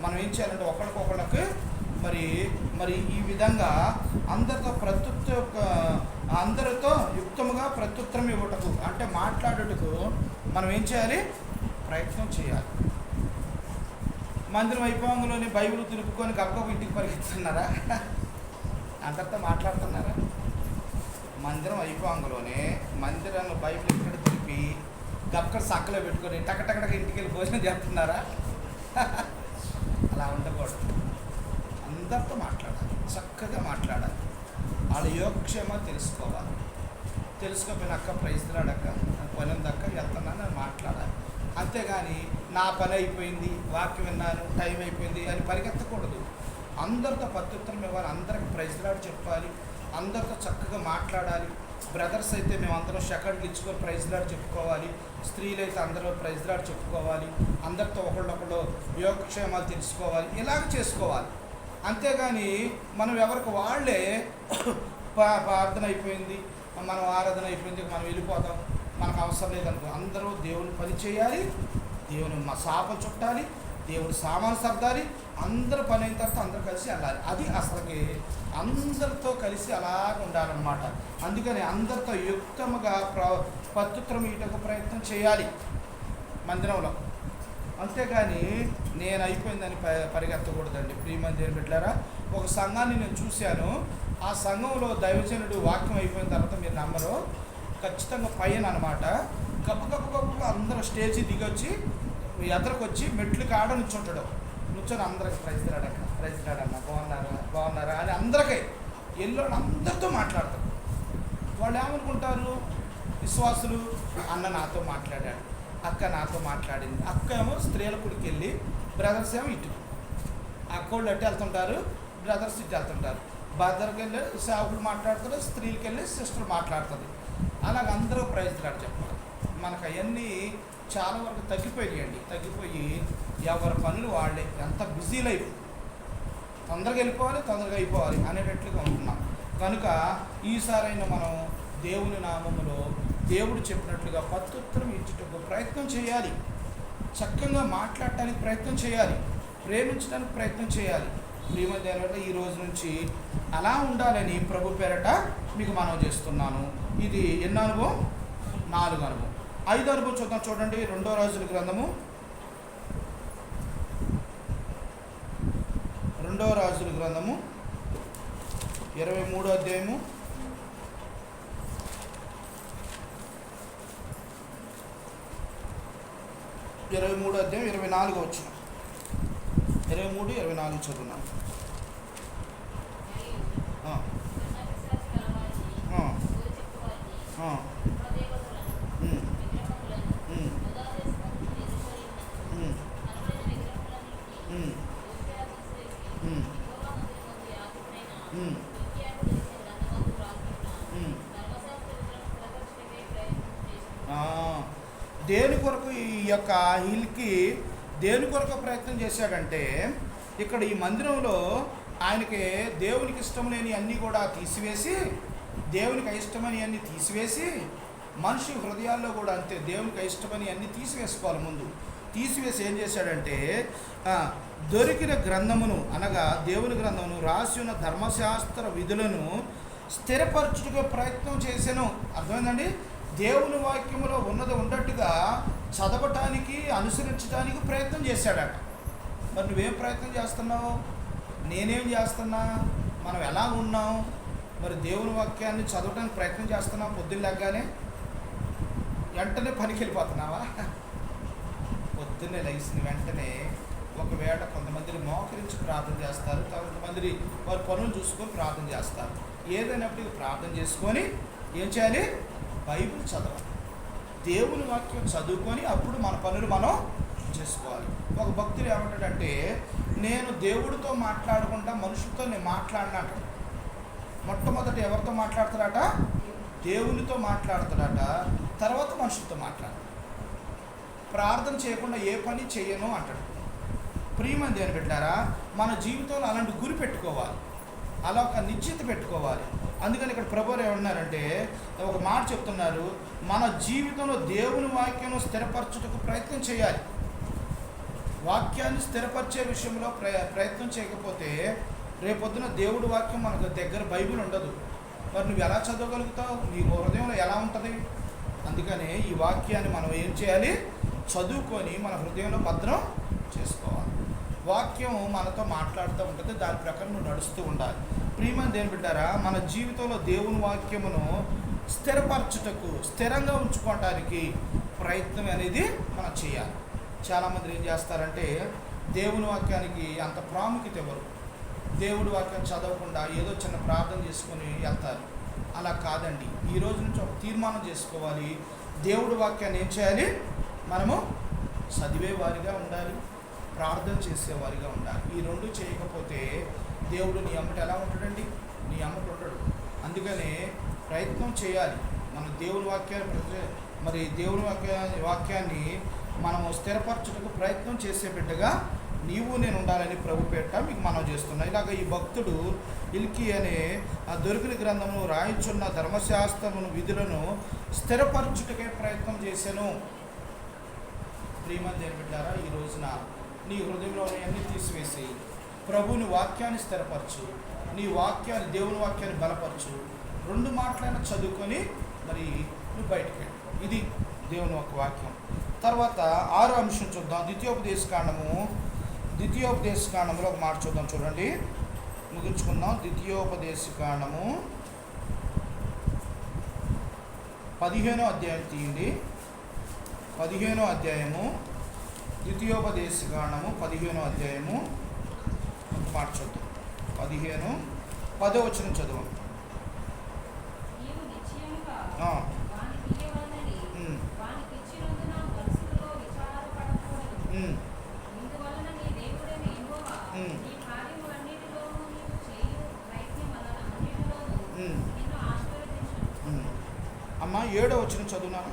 మనం ఏం చేయాలంటే ఒకరికొకళ్ళకి మరి ఈ విధంగా అందరితో యుక్తముగా ప్రత్యుత్తరం ఇవ్వటకు అంటే మాట్లాడుటకు మనం ఏం చేయాలి, ప్రయత్నం చేయాలి. మందిరం అయిపోగానే బైబిల్ తిరుపుకొని గప్పకు ఇంటికి పరిగెత్తున్నారా, అందరితో మాట్లాడుతున్నారా? మందిరం అయిపోగానే మందిరంలో బైబిల్ ఇక్కడ తిరిపి గప్పకడ సక్కలో పెట్టుకొని టకటకటక ఇంటికి వెళ్ళి భోజనం చేస్తున్నారా? అలా ఉండకూడదు. అందరితో మాట్లాడాలి, చక్కగా మాట్లాడాలి, వాళ్ళ యోగక్షేమం తెలుసుకోవాలి. తెలుసుకోపోయిన అక్క ప్రైజ్లాడక్క పని ఉందక్క వెళ్తున్నాను అని మాట్లాడాలి. అంతేగాని నా పని అయిపోయింది, వాక్యం విన్నాను, టైం అయిపోయింది అని పరిగెత్తకూడదు. అందరితో ప్రత్యుత్తరం ఇవ్వాలి, అందరికి ప్రైజ్లాడు చెప్పాలి, అందరితో చక్కగా మాట్లాడాలి. బ్రదర్స్ అయితే మేము అందరం సెకండ్లు ఇచ్చుకొని ప్రైజ్లాడు చెప్పుకోవాలి, స్త్రీలు అయితే అందరూ ప్రైజ్లాడు చెప్పుకోవాలి, అందరితో ఒకళ్ళొకళ్ళు యోగక్షేమాలు తెలుసుకోవాలి, ఇలాగ చేసుకోవాలి. అంతేగాని మనం ఎవరికి వాళ్ళే ప్రార్థన అయిపోయింది, మనం ఆరాధన అయిపోయింది, మనం వెళ్ళిపోతాం, మనకు అవసరం లేదనుకో. అందరూ దేవుని పని చేయాలి, దేవుని సాపం చుట్టాలి, దేవుని సామాను సర్దాలి, అందరూ పని అయిన తర్వాత అందరూ కలిసి వెళ్ళాలి. అది అసలుకి అందరితో కలిసి అలాగ ఉండాలన్నమాట. అందుకని అందరితో యుక్తముగా ప్రత్యుత్తరం ఇవ్వడానికి ప్రయత్నం చేయాలి మందిరంలో. అంతేగాని నేను అయిపోయిందని పరిగెత్తకూడదండి. ప్రియమైన దేవుని బిడ్డలారా, ఒక సంఘాన్ని నేను చూశాను. ఆ సంఘంలో దైవజనుడు వాక్యం అయిపోయిన తర్వాత మీరు నమ్మరు, ఖచ్చితంగా పైన అనమాట గబ్బు అందరూ స్టేజీ దిగొచ్చి ఎదరికొచ్చి మెట్లు కాడ నుంచుంటాడు. నుంచొని అందరికి ప్రైజ్లాడన్న బాగున్నారా అని అందరికీ ఎల్లోని అందరితో మాట్లాడతారు. వాళ్ళు ఏమనుకుంటారు, విశ్వాసులు, అన్న నాతో మాట్లాడాడు, అక్క నాతో మాట్లాడింది. అక్క ఏమో స్త్రీల గుడికి వెళ్ళి, బ్రదర్స్ ఏమో ఇటు, అక్కోళ్ళు అట్టు వెళ్తుంటారు, బ్రదర్స్ ఇటు వెళ్తుంటారు. బ్రదర్కి వెళ్ళి సేవకులు మాట్లాడుతారు, స్త్రీలకి వెళ్ళి సిస్టర్ మాట్లాడుతుంది. అలాగ అందరూ ప్రైజ్లాడు చెప్పాలి. మనకు అవన్నీ చాలా వరకు తగ్గిపోయి ఎవరి పనులు వాళ్ళే, ఎంత బిజీ లైఫ్, తొందరగా వెళ్ళిపోవాలి, తొందరగా అయిపోవాలి అనేటట్లుగా ఉంటున్నాం. కనుక ఈసారైనా మనం దేవుని నామములో దేవుడు చెప్పినట్లుగా ప్రత్యుత్తరం ఇచ్చేటప్పుడు ప్రయత్నం చేయాలి, చక్కగా మాట్లాడటానికి ప్రయత్నం చేయాలి, ప్రేమించడానికి ప్రయత్నం చేయాలి. ప్రియమైన ఈ రోజు నుంచి అలా ఉండాలని ప్రభు పేరట మీకు మనవి చేస్తున్నాను. ఇది ఎన్నో అనుభవం? 4 అనుభవం. 5 అనుభవం చూద్దాం. చూడండి, 2 రాజుల గ్రంథము 23వ అధ్యాయము 24వ వచనం. 23-24 చదువున్నాను. దేని కొరకు ఈ యొక్క హిల్కి దేని కొరకు ప్రయత్నం చేశాడంటే, ఇక్కడ ఈ మందిరంలో ఆయనకి దేవునికి ఇష్టం లేని అన్నీ కూడా తీసివేసి, దేవునికి అయిష్టమని అన్నీ తీసివేసి, మనిషి హృదయాల్లో కూడా అంతే, దేవునికి అయిష్టమని అన్నీ తీసివేసుకోవాలి. ముందు తీసివేసి ఏం చేశాడంటే, దొరికిన గ్రంథమును, అనగా దేవుని గ్రంథమును, రాసి ఉన్న ధర్మశాస్త్ర విధులను స్థిరపరచుటకు ప్రయత్నం చేశాను. అర్థమైందండి? దేవుని వాక్యములో ఉన్నది ఉన్నట్టుగా చదవటానికి, అనుసరించడానికి ప్రయత్నం చేశాడట. మరి నువ్వేం ప్రయత్నం చేస్తున్నావు? నేనేం చేస్తున్నా? మనం ఎలా ఉన్నాం? మరి దేవుని వాక్యాన్ని చదవడానికి ప్రయత్నం చేస్తున్నాం. పొద్దున్న లెగ్గానే వెంటనే పనికి వెళ్ళిపోతున్నావా? పొద్దున్నే లేచిన వెంటనే ఒకవేళ కొంతమంది మోకరించి ప్రార్థన చేస్తారు, కొంతమంది వారి పనులు చూసుకొని ప్రార్థన చేస్తారు. ఏదైనప్పటికీ ప్రార్థన చేసుకొని ఏం చేయాలి? బైబిల్ చదవాలి, దేవుని వాక్యం చదువుకొని అప్పుడు మన పనులు మనం చేసుకోవాలి. ఒక భక్తుడు ఏమంటాడంటే, నేను దేవుడితో మాట్లాడకుండా మనుషులతో నేను మాట్లాడినాట. మొట్టమొదటి ఎవరితో మాట్లాడతాడట? దేవునితో మాట్లాడతాడట. తర్వాత మనుషులతో మాట్లాడతాడు. ప్రార్థన చేయకుండా ఏ పని చేయను అంటాడు. ప్రియమైన దేవుని బిడ్డలారా, మన జీవితంలో అలాంటి గురి పెట్టుకోవాలి, అలా ఒక నిశ్చిత పెట్టుకోవాలి. అందుకని ఇక్కడ ప్రభువు ఏమన్నారంటే, ఒక మాట చెప్తున్నారు, మన జీవితంలో దేవుని వాక్యాన్ని స్థిరపరచుటకు ప్రయత్నం చేయాలి. వాక్యాన్ని స్థిరపరిచే విషయంలో ప్రయత్నం చేయకపోతే రేపొద్దున దేవుడి వాక్యం మనకు దగ్గర బైబిల్ ఉండదు. మరి నువ్వు ఎలా చదవగలుగుతావు? నీ హృదయంలో ఎలా ఉంటుంది? అందుకనే ఈ వాక్యాన్ని మనం ఏం చేయాలి? చదువుకొని మన హృదయంలో భద్రం చేసుకోవాలి. వాక్యం మనతో మాట్లాడుతూ ఉంటుంది, దాని ప్రకారం నువ్వు నడుస్తూ ఉండాలి. ప్రియమైన దేవుని బిడ్డారా, మన జీవితంలో దేవుని వాక్యమును స్థిరపరచుటకు, స్థిరంగా ఉంచుకోవటానికి ప్రయత్నం అనేది మనం చేయాలి. చాలామంది ఏం చేస్తారంటే, దేవుని వాక్యానికి అంత ప్రాముఖ్యత ఇవ్వరు. దేవుడి వాక్యం చదవకుండా ఏదో చిన్న ప్రార్థన చేసుకొని వెళ్తారు. అలా కాదండి. ఈ రోజు నుంచి ఒక తీర్మానం చేసుకోవాలి. దేవుడి వాక్యాన్ని ఏం చేయాలి? మనము చదివేవారిగా ఉండాలి, ప్రార్థన చేసేవారిగా ఉండాలి. ఈ రెండు చేయకపోతే దేవుడు నీ అమ్మట ఎలా ఉంటాడండి? నీ అమ్మట ఉంటాడు. అందుకనే ప్రయత్నం చేయాలి. మన దేవుని వాక్యాన్ని మనము స్థిరపరచుటకు ప్రయత్నం చేసే బిడ్డగా నీవు నేను ఉండాలని ప్రభు పేట మీకు మనం చేస్తున్నా. ఇలాగ ఈ భక్తుడు ఇల్కి అనే ఆ దొరికిన గ్రంథమును రాయించున్న ధర్మశాస్త్రమును విధులను స్థిరపరచుటకే ప్రయత్నం చేశాను. ప్రియమైన దేవుని బిడ్డారా, ఈ రోజున నీ హృదయంలో అన్నీ తీసివేసి ప్రభుని వాక్యాన్ని స్థిరపరచు, నీ వాక్యాన్ని, దేవుని వాక్యాన్ని బలపరచు. 2 మాటలైనా చదువుకొని మరి నువ్వు బయటకు వెళ్ళు. ఇది దేవుని ఒక వాక్యం. తర్వాత 6వ అంశం చూద్దాం. ద్వితీయోపదేశకాండంలో ఒక మాట చూద్దాం. చూడండి, ముగించుకుందాం. ద్వితీయోపదేశకాండము 15వ అధ్యాయం తీయండి. 15వ అధ్యాయము ద్వితీయోపదేశకాండము 15వ అధ్యాయము మాట చదువు. 10వ వచనం చదువు. అమ్మా 7వ వచనం చదువున్నాను.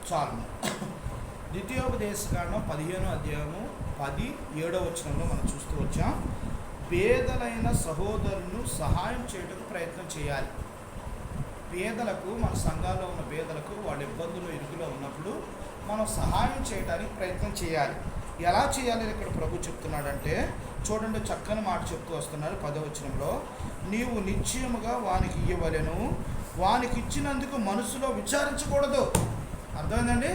చాలు. ద్వితీయోపదేశకాండం 15వ అధ్యాయము 17వ వచనంలో మనం చూస్తూ వచ్చాం. పేదలైన సహోదరులను సహాయం చేయడానికి ప్రయత్నం చేయాలి. పేదలకు, మన సంఘాల్లో ఉన్న పేదలకు వాళ్ళ ఇబ్బందులు ఇరుకులో ఉన్నప్పుడు మనం సహాయం చేయడానికి ప్రయత్నం చేయాలి. ఎలా చేయాలని ఇక్కడ ప్రభు చెప్తున్నాడంటే చూడండి, చక్కని మాట చెప్తూ వస్తున్నారు 10వ వచనంలో. నీవు నిశ్చయముగా వానికి ఇవ్వవలెను, వానికి ఇచ్చినందుకు మనసులో విచారించకూడదు. అర్థమైందండి?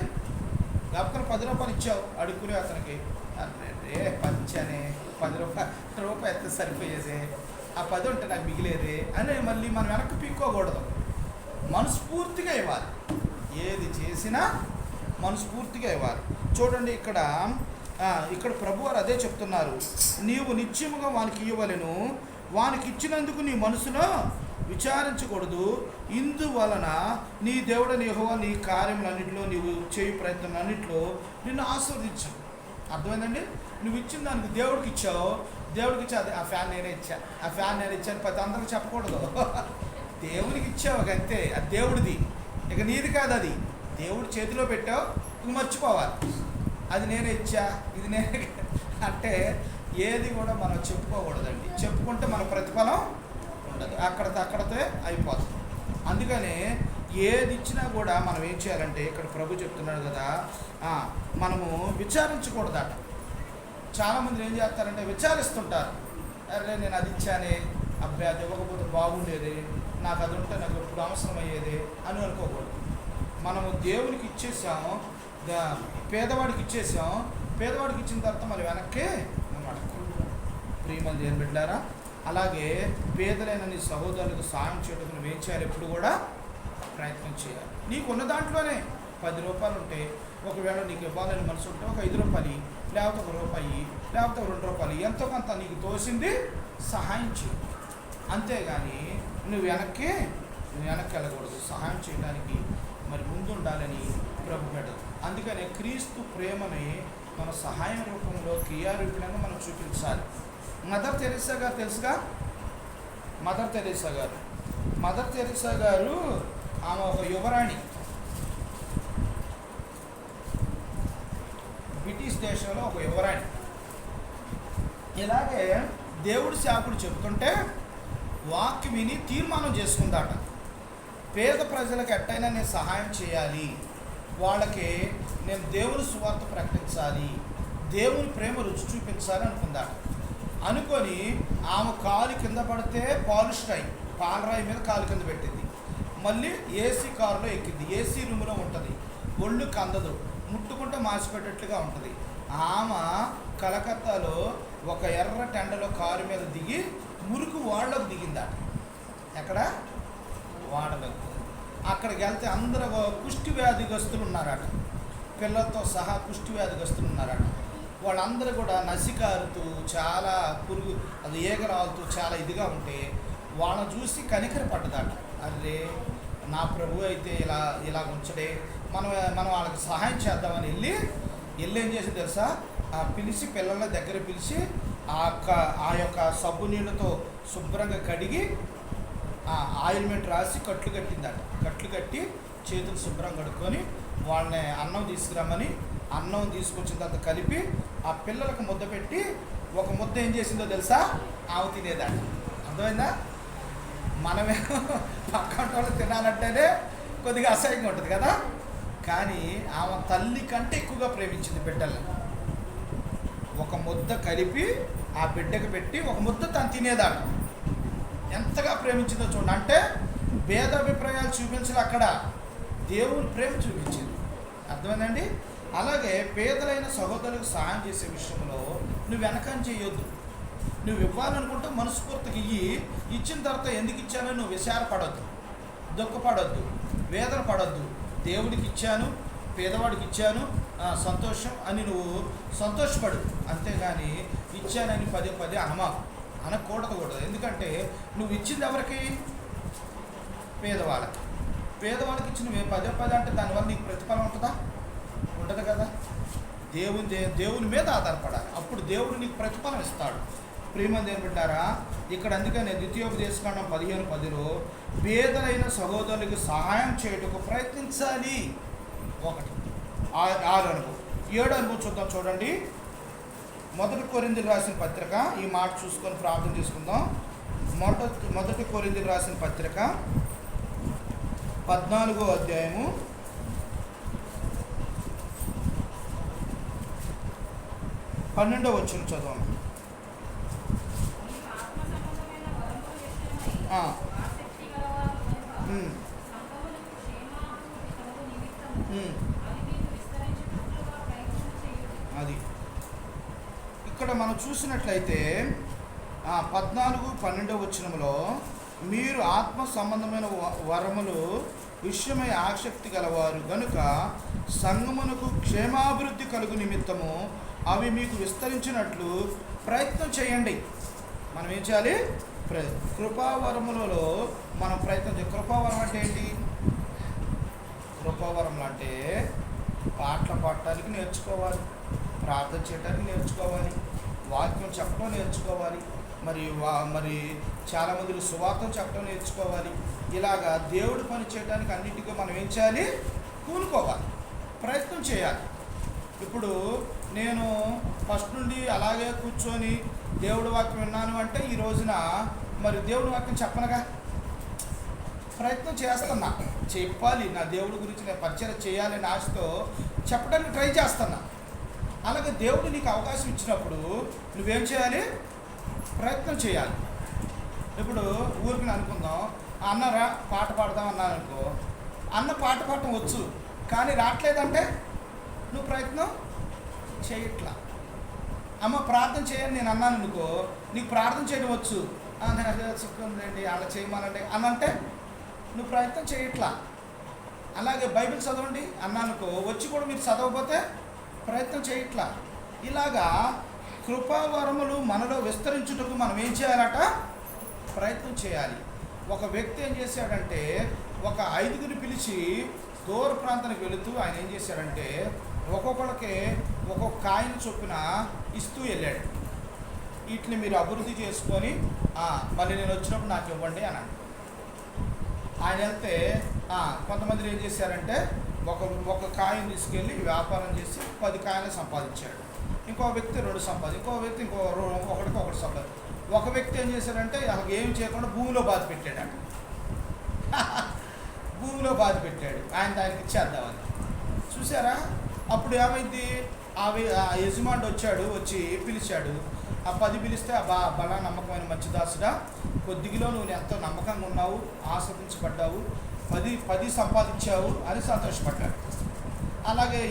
గప్పని 10 రూపాయలు ఇచ్చావు అడుక్కునే అతనికి, అరే పంచనే 10 రూపాయలు ఎత్తే సరిపోయేదే, ఆ 10 ఉంటే నాకు మిగిలేదే అని మళ్ళీ మనం వెనక్కి పీక్కోకూడదు. మనస్ఫూర్తిగా ఇవ్వాలి. ఏది చేసినా మనస్ఫూర్తిగా ఇవ్వాలి. చూడండి ఇక్కడ ప్రభువారు అదే చెప్తున్నారు. నీవు నిత్యముగా వానికి ఇవ్వవలెను, వానికి ఇచ్చినందుకు నీ మనసులో విచారించకూడదు. ఇందువలన నీ దేవుడైన యెహోవా నీ కార్యములన్నింటిలో నీవు చేయు ప్రయత్నాలన్నింటిలో నిన్ను ఆశీర్వదించు. అర్థమైందండి? నువ్వు ఇచ్చిన దానికి దేవుడికి ఇచ్చావు, దేవుడికి ఇచ్చా, ఆ ఫ్యాన్ నేనే ఇచ్చాను 10 అందరికి చెప్పకూడదు. దేవుడికి ఇచ్చావు అంతే, అది దేవుడిది, ఇక నీది కాదు. అది దేవుడి చేతిలో పెట్టావు, ఇక మర్చిపోవాలి. అది నేనే ఇచ్చా, ఇది నేనే అంటే ఏది కూడా మనం చెప్పుకోకూడదండి. చెప్పుకుంటే మన ప్రతిఫలం ఉండదు, అక్కడితో అయిపోతుంది. అందుకనే ఏది ఇచ్చినా కూడా మనం ఏం చేయాలంటే ఇక్కడ ప్రభు చెప్తున్నాడు కదా, మనము విచారించకూడదట. చాలామంది ఏం చేస్తారంటే విచారిస్తుంటారు. అరే నేను అది ఇచ్చానే, అబ్బాయి అది ఇవ్వకపోతే బాగుండేది, నాకు అది ఉంటే నాకు ఎప్పుడు అవసరం అయ్యేది అని అనుకోకూడదు. మనము దేవునికి ఇచ్చేసాం, పేదవాడికి ఇచ్చేసాం, పేదవాడికి ఇచ్చిన తర్వాత మరి వెనక్కి ప్రియమైన దేవుని బిడ్డలారా, అలాగే పేదలైన నీ సహోదరులకు సాయం చేయడానికి నువ్వు ఏం చేయాలి? ఎప్పుడు కూడా ప్రయత్నం చేయాలి. నీకు ఉన్న దాంట్లోనే 10 రూపాయలు ఉంటే, ఒకవేళ నీకు ఇవ్వాలని మనసు ఉంటే ఒక 5 రూపాయలు, లేకపోతే 1 రూపాయి, లేకపోతే 2 రూపాయలు, ఎంతో కొంత నీకు తోసింది సహాయం చేయి. అంతేగాని నువ్వు వెనక్కి వెళ్ళకూడదు. సహాయం చేయడానికి మరి ముందు ఉండాలని ప్రభు పెట్టదు. అందుకనే క్రీస్తు ప్రేమని మన సహాయం రూపంలో క్రియారూపంగా మనం చూపించాలి. మదర్ తెరెసా గారు తెలుసుగా? మదర్ తెరెసా గారు ఆమె ఒక యువరాణి. బ్రిటిష్ దేశంలో ఒక యువరాణి. ఇలాగే దేవుడి సేవకుడు చెప్తుంటే వాక్యం విని తీర్మానం చేసుకుందాట, పేద ప్రజలకు ఎట్టయినా నేను సహాయం చేయాలి, వాళ్ళకి నేను దేవుని సువార్త ప్రకటించాలి, దేవుని ప్రేమ రుచి చూపించాలి అనుకుందాట. అనుకొని ఆమె కాలు కింద పడితే పాలరాయి మీద కాలు కింద పెట్టింది. మళ్ళీ ఏసీ కారులో ఎక్కింది. ఏసీ రూమ్లో ఉంటుంది, ఒళ్ళు కందదు, ముట్టుకుంటే మాసిపెట్టేట్లుగా ఉంటుంది. ఆమె కలకత్తాలో ఒక ఎర్ర టెండలో కారు మీద దిగి మురికి వాడలోకి దిగిందాట. ఎక్కడ? వాడలోకి. అక్కడికి వెళ్తే అందరూ కుష్టి వ్యాధిగ్రస్తులు ఉన్నారట, పిల్లలతో సహా కుష్టి వ్యాధిగ్రస్తులు ఉన్నారట. వాళ్ళందరూ కూడా నసికారుతూ చాలా పురుగు అది ఏగరాలుతూ చాలా ఇదిగా ఉంటే వాళ్ళని చూసి కనికర పడ్డదట. అరే నా ప్రభు అయితే ఇలా ఉంచడే, మనం వాళ్ళకి సహాయం చేద్దామని వెళ్ళి ఏం చేసి తెలుసా, పిలిచి పిల్లల దగ్గర పిలిచి ఆ యొక్క సబ్బు నీళ్ళతో శుభ్రంగా కడిగి ఆయిల్మెంట్ రాసి కట్లు కట్టిందట. కట్లు కట్టి చేతులు శుభ్రం కడుక్కొని వాళ్ళని అన్నం తీసుకురమ్మని, అన్నం తీసుకొచ్చిన తర్వాత కలిపి ఆ పిల్లలకు ముద్ద పెట్టి, ఒక ముద్ద ఏం చేసిందో తెలుసా, ఆమె తినేదాట. అర్థమైందా? మనమే పక్కన వాళ్ళు తినాలంటేనే కొద్దిగా అసహ్యంగా ఉంటుంది కదా, కానీ ఆమె తల్లి కంటే ఎక్కువగా ప్రేమించింది బిడ్డల్ని. ఒక ముద్ద కలిపి ఆ బిడ్డకి పెట్టి ఒక ముద్ద తను తినేదాట. ఎంతగా ప్రేమించిందో చూడండి. అంటే భేదాభిప్రాయాలు చూపించాలి, అక్కడ దేవుని ప్రేమ చూపించింది. అర్థమైందండి? అలాగే పేదలైన సహోదరులకు సహాయం చేసే విషయంలో నువ్వు వెనకని చేయొద్దు. నువ్వు ఇవ్వాలనుకుంటే మనస్ఫూర్తికి ఇచ్చిన తర్వాత ఎందుకు ఇచ్చానో నువ్వు విచారపడొద్దు, దుఃఖపడొద్దు, వేదన పడొద్దు. దేవుడికి ఇచ్చాను, పేదవాడికి ఇచ్చాను, సంతోషం అని నువ్వు సంతోషపడు. అంతేగాని ఇచ్చానని పదే పదే అనకూడదు. ఎందుకంటే నువ్వు ఇచ్చింది ఎవరికి? పేదవాళ్ళకి. పేదవాళ్ళకి ఇచ్చి నువ్వు పదే పదే అంటే దానివల్ల నీకు ప్రతిఫలం ఉంటుందా? ఉండదు కదా. దేవుని మీద ఆధారపడాలి, అప్పుడు దేవుడు నీకు ప్రతిఫలం ఇస్తాడు. ప్రియమంది ఏమిటారా, ఇక్కడ అందుకనే ద్వితీయోపదేశకాండం 15:10 పేదలైన సహోదరులకు సహాయం చేయటకు ప్రయత్నించాలి. 1 6 అనుభవం 7 అనుభవం చూద్దాం. చూడండి, 1 కొరింథీయులకు రాసిన పత్రిక, ఈ మాట చూసుకొని ప్రార్థన చేసుకుందాం. 1 కొరింథీయులకు రాసిన పత్రిక 14వ అధ్యాయము 12వ వచనం చదవండి. అది ఇక్కడ మనం చూసినట్లయితే 14-12వ వచనంలో మీరు ఆత్మ సంబంధమైన వరములు విషయమై ఆసక్తి గలవారు గనుక సంఘమునకు క్షేమాభివృద్ధి కలుగు నిమిత్తము అవి మీకు విస్తరించినట్లు ప్రయత్నం చేయండి. మనం ఏం చేయాలి? కృపావరములలో మనం ప్రయత్నం చేయాలి. కృపావరం అంటే ఏంటి? కృపావరములు అంటే పాటలు పాడటానికి నేర్చుకోవాలి, ప్రార్థన చేయడానికి నేర్చుకోవాలి, వాక్యం చెప్పడం నేర్చుకోవాలి, మరి చాలామందికి సువార్తం చెప్పడం నేర్చుకోవాలి. ఇలాగా దేవుడి పని చేయడానికి అన్నిటికీ మనం ఏం చేయాలి? కూనుకోవాలి, ప్రయత్నం చేయాలి. ఇప్పుడు నేను ఫస్ట్ నుండి అలాగే కూర్చొని దేవుడి వాక్యం విన్నాను అంటే ఈ రోజున మరి దేవుడి వాక్యం చెప్పనగా ప్రయత్నం చేస్తున్నా, చెప్పాలి, నా దేవుడి గురించి నేను పరిచయం చేయాలని ఆశతో చెప్పడానికి ట్రై చేస్తున్నా. అలాగే దేవుడు నీకు అవకాశం ఇచ్చినప్పుడు నువ్వేం చేయాలి? ప్రయత్నం చేయాలి. ఇప్పుడు ఊరికి అనుకుందాం, అన్నరా పాట పాడదాం అన్నాను అనుకో, అన్న పాట పాడటం వచ్చు కానీ రావట్లేదంటే నువ్వు ప్రయత్నం చేయట్లా. అమ్మ ప్రార్థన చేయని నేను అన్నాను అనుకో, నీకు ప్రార్థన చేయడం వచ్చు, సుఖండి అలా చేయమనండి అని అంటే నువ్వు ప్రయత్నం చేయట్లా. అలాగే బైబిల్ చదవండి అన్నానుకో, వచ్చి కూడా మీరు చదవకపోతే ప్రయత్నం చేయట్లా. ఇలాగా కృపావరములు మనలో విస్తరించుటకు మనం ఏం చేయాలట? ప్రయత్నం చేయాలి. ఒక వ్యక్తి ఏం చేశాడంటే, ఒక 5గురిని పిలిచి దూర ప్రాంతానికి వెళుతూ ఆయన ఏం చేశాడంటే ఒక్కొక్కరికి ఒక్కొక్క కాయను చొప్పున ఇస్తూ వెళ్ళాడు. వీటిని మీరు అభివృద్ధి చేసుకొని మళ్ళీ నేను వచ్చినప్పుడు నాకు ఇవ్వండి అని అన్నాడు. ఆయన వెళ్తే కొంతమంది ఏం చేశారంటే ఒక కాయను తీసుకెళ్ళి వ్యాపారం చేసి 10 కాయలు సంపాదించాడు. ఇంకో వ్యక్తి 2 సంపాదించాడు, ఇంకో వ్యక్తి ఒకటి సంపాదించాడు. ఒక వ్యక్తి ఏం చేశాడంటే అసలు ఏం చేయకుండా భూమిలో బాధ పెట్టాడు. భూమిలో బాధ పెట్టాడు, ఆయనకి ఇచ్చేద్దామని. చూసారా? అప్పుడు ఏమైంది? ఆ యజమానుడు వచ్చి పిలిచాడు. ఆ 10 పిలిస్తే బలా నమ్మకమైన మంచి దాసుడా, కొద్దిగిలో నువ్వు ఎంతో నమ్మకంగా ఉన్నావు, ఆస్వాదించబడ్డావు, 10 సంపాదించావు అని సంతోషపడ్డాడు. అలాగే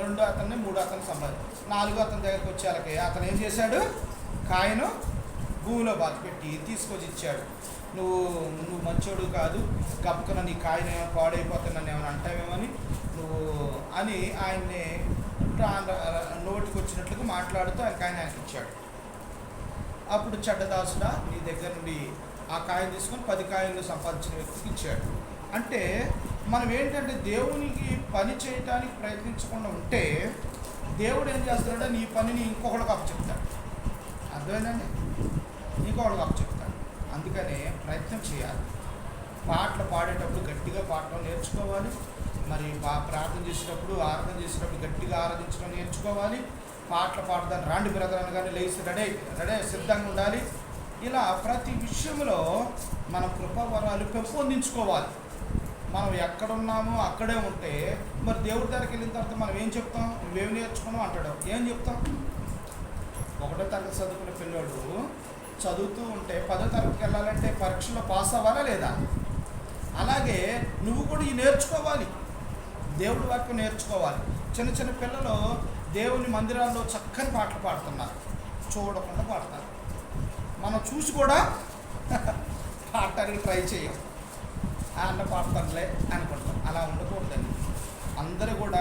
2 అతన్ని 3 అతను సంపాదించాడు. 4 అతని దగ్గరికి వచ్చేళ్ళకి అతను ఏం చేశాడు? కాయను భూమిలో బాధ పెట్టి తీసుకొచ్చి ఇచ్చాడు. నువ్వు మంచోడు కాదు, గప్పుకున్న నీ కాయను ఏమైనా పాడైపోతే నన్ను ఏమైనా అంటావేమని అని ఆయన్ని నోటికి వచ్చినట్లుగా మాట్లాడుతూ ఆయనకి ఇచ్చాడు. అప్పుడు చెడ్డదాసుడా, నీ దగ్గర నుండి ఆ కాయను తీసుకొని 10 కాయలు సంపాదించిన వ్యక్తికి ఇచ్చాడు. అంటే మనం ఏంటంటే దేవునికి పని చేయడానికి ప్రయత్నించకుండా ఉంటే దేవుడు ఏం చేస్తాడంటే నీ పనిని ఇంకొకళ్ళకి అప్పచెప్తాడు. అర్థమైందండి? ఇంకొకళ్ళకి అప్పచెప్తాడు. అందుకనే ప్రయత్నం చేయాలి. పాటలు పాడేటప్పుడు గట్టిగా పాడటం నేర్చుకోవాలి. మరి ప్రార్థన చేసేటప్పుడు ఆరాధన చేసేటప్పుడు గట్టిగా ఆరాధించడం నేర్చుకోవాలి. పాటలు పాడదాన్ని రాండి బ్రదర్ అనగానే లేచి రెడీ సిద్ధంగా ఉండాలి. ఇలా ప్రతి విషయంలో మన కృపావరాలు పెంపొందించుకోవాలి. మనం ఎక్కడున్నామో అక్కడే ఉంటే మరి దేవుడి దగ్గరికి వెళ్ళిన తర్వాత మనం ఏం చెప్తాం? నువ్వేం నేర్చుకున్నావు అంటాడు. ఏం చెప్తాం? ఒకటో తరగతి చదువుకునే పిల్లోడు చదువుతూ ఉంటే 10వ తరగతికి వెళ్ళాలంటే పరీక్షలో పాస్ అవ్వాలా లేదా? అలాగే నువ్వు కూడా ఈ నేర్చుకోవాలి, దేవుడి వాక్యం నేర్చుకోవాలి. చిన్న చిన్న పిల్లలు దేవుని మందిరాల్లో చక్కని పాటలు పాడుతున్నారు, చూడకుండా పాడతారు. మనం చూసి కూడా పాడటానికి ట్రై చేయం, అన్న పాడతారులే అనుకుంటాం. అలా ఉండకూడదండి. అందరూ కూడా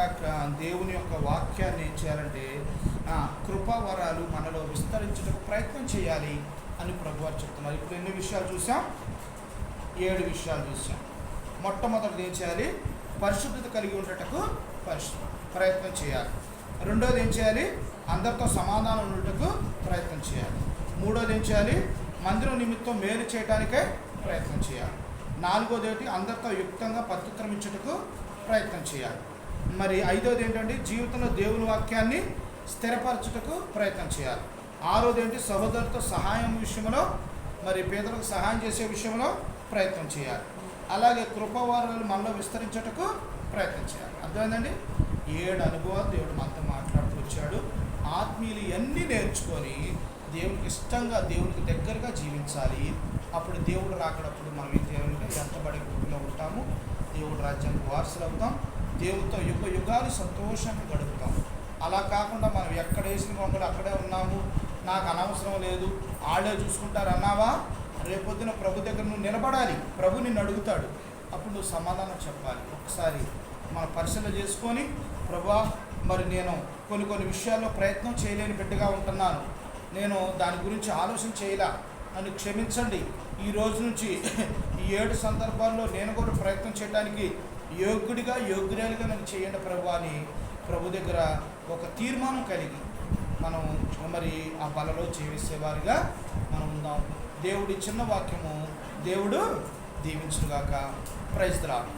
దేవుని యొక్క వాక్యాన్ని ఏం చేయాలంటే కృపావరాలు మనలో విస్తరించడానికి ప్రయత్నం చేయాలి అని ప్రభువారు చెప్తున్నారు. ఇప్పుడు ఎన్ని విషయాలు చూసాం? 7 విషయాలు చూసాం. మొట్టమొదటిది ఏం చేయాలి? పరిశుద్ధత కలిగి ఉండటకు ప్రయత్నం చేయాలి. రెండోది ఏం చేయాలి? అందరితో సమాధానం ఉండటకు ప్రయత్నం చేయాలి. మూడోది ఏం చేయాలి? మందిరం నిమిత్తం మేలు చేయడానికే ప్రయత్నం చేయాలి. నాలుగోది ఏంటి? అందరితో యుక్తంగా ప్రత్యుత్తరం ఇచ్చుటకు ప్రయత్నం చేయాలి. మరి ఐదోది ఏంటంటే జీవితంలో దేవుని వాక్యాన్ని స్థిరపరచుటకు ప్రయత్నం చేయాలి. ఆరోది ఏంటి? సహోదరులతో సహాయం విషయంలో, మరి పేదలకు సహాయం చేసే విషయంలో ప్రయత్నం చేయాలి. అలాగే కృపావరాలు మనలో విస్తరించుటకు ప్రయత్నం చేయాలి. అర్థమైందండి? 7 అనుభవాలు దేవుడు మనతో మాట్లాడుతూ వచ్చాడు. ఆత్మీయులు ఇవన్నీ నేర్చుకొని దేవునికి ఇష్టంగా, దేవునికి దగ్గరగా జీవించాలి. అప్పుడు దేవుడు రాకడప్పుడు మనం ఈ దేవునికి ఎంతబడే గుర్తులో ఉంటాము, దేవుడు రాజ్యానికి వారసులు అవుతాం, దేవుడితో యుగ యుగాలు సంతోషంగా గడుపుతాం. అలా కాకుండా మనం ఎక్కడ వేసిన కొంగలు అక్కడే ఉన్నాము, నాకు అనవసరం లేదు, ఆడే చూసుకుంటారు అన్నావా, రేపొద్దున ప్రభు దగ్గర నువ్వు నిలబడాలి. ప్రభు నిన్ను అడుగుతాడు, అప్పుడు నువ్వు సమాధానం చెప్పాలి. ఒకసారి మన పరిశీలన చేసుకొని, ప్రభువా మరి నేను కొన్ని విషయాల్లో ప్రయత్నం చేయలేని బిడ్డగా ఉంటున్నాను, నేను దాని గురించి ఆలోచన చేయలా, నన్ను క్షమించండి. ఈ రోజు నుంచి ఈ 7 సందర్భాల్లో నేను కూడా ప్రయత్నం చేయడానికి యోగ్యురాలుగా నన్ను చేయండి ప్రభువా అని ప్రభు దగ్గర ఒక తీర్మానం కలిగి మనం మరి ఆ బలలో జీవించేవారిగా మనం ఉందాం. దేవుడి చిన్న వాక్యము దేవుడు దీవించుగాక. Praise the lord.